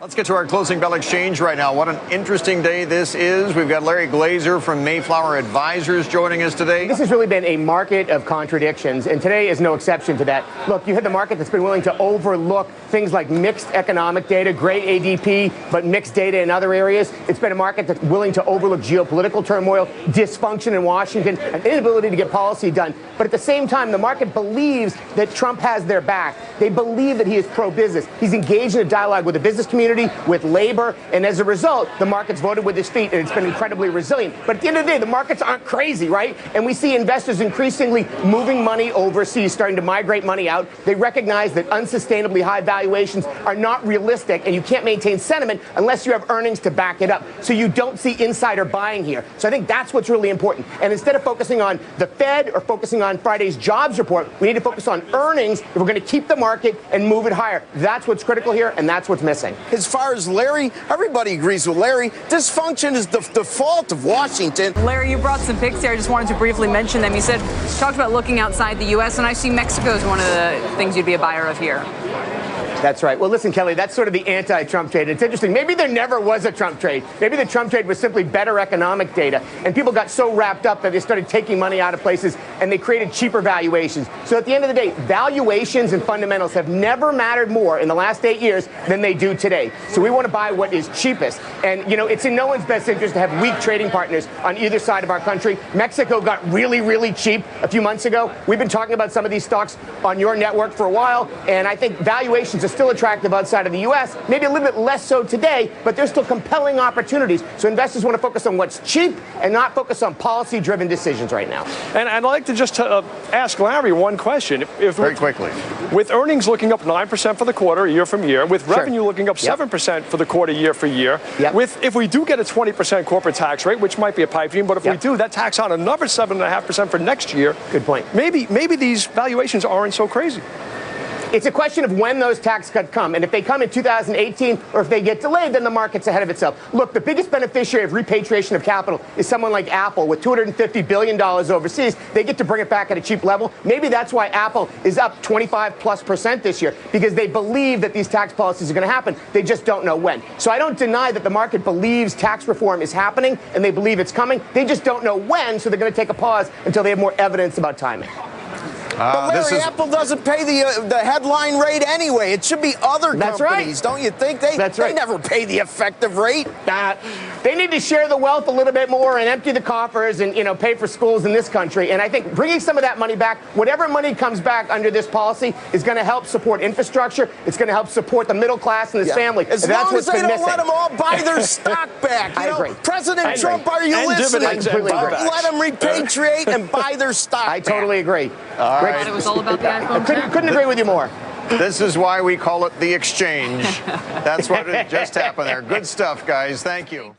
Let's get to our closing bell exchange right now. What an interesting day this is. We've got Larry Glazer from Mayflower Advisors joining us today. This has really been a market of contradictions, and today is no exception to that. Look, you had the market that's been willing to overlook things like mixed economic data, great ADP, but mixed data in other areas. It's been a market that's willing to overlook geopolitical turmoil, dysfunction in Washington, an inability to get policy done. But at the same time, the market believes that Trump has their back. They believe that he is pro-business. He's engaged in a dialogue with the business community, with labor, and as a result, the market's voted with his feet, and it's been incredibly resilient. But at the end of the day, the markets aren't crazy, right? And we see investors increasingly moving money overseas, starting to migrate money out. They recognize that unsustainably high valuations are not realistic, and you can't maintain sentiment unless you have earnings to back it up. So you don't see insider buying here. So I think that's what's really important. And instead of focusing on the Fed or focusing on Friday's jobs report, we need to focus on earnings if we're going to keep the market and move it higher. That's what's critical here, and that's what's missing. As far as Larry, everybody agrees with Larry. Dysfunction is the fault of Washington. Larry, you brought some picks here. I just wanted to briefly mention them. You talked about looking outside the U.S., and I see Mexico is one of the things you'd be a buyer of here. That's right. Well, listen, Kelly, that's sort of the anti-Trump trade. It's interesting. Maybe there never was a Trump trade. Maybe the Trump trade was simply better economic data. And people got so wrapped up that they started taking money out of places and they created cheaper valuations. So at the end of the day, valuations and fundamentals have never mattered more in the last 8 years than they do today. So we want to buy what is cheapest. And, you know, it's in no one's best interest to have weak trading partners on either side of our country. Mexico got really, really cheap a few months ago. We've been talking about some of these stocks on your network for a while. And I think valuations are still attractive outside of the U.S., maybe a little bit less so today, but there's still compelling opportunities. So investors want to focus on what's cheap and not focus on policy-driven decisions right now. And I'd like to just ask Larry one question. Very quickly. With earnings looking up 9% for the quarter, year from year, with revenue looking up 7% for the quarter, year for year, if we do get a 20% corporate tax rate, which might be a pipe dream, but if we do, that tax on another 7.5% for next year. Good point. Maybe these valuations aren't so crazy. It's a question of when those tax cuts come. And if they come in 2018 or if they get delayed, then the market's ahead of itself. Look, the biggest beneficiary of repatriation of capital is someone like Apple with $250 billion overseas. They get to bring it back at a cheap level. Maybe that's why Apple is up 25+% this year, because they believe that these tax policies are going to happen. They just don't know when. So I don't deny that the market believes tax reform is happening and they believe it's coming. They just don't know when, so they're going to take a pause until they have more evidence about timing. But Larry, Apple doesn't pay the headline rate anyway. It should be other companies, don't you think? They never pay the effective rate. They need to share the wealth a little bit more and empty the coffers and, you know, pay for schools in this country. And I think bringing some of that money back, whatever money comes back under this policy, is going to help support infrastructure. It's going to help support the middle class and his family. As long as they don't let them all buy their stock back. I agree. President Trump, are you listening? I completely agree. Let them repatriate and buy their stock I totally agree. All right. It was all about the iPhone. Couldn't agree with you more. This is why we call it the exchange. That's what just happened there. Good stuff, guys. Thank you.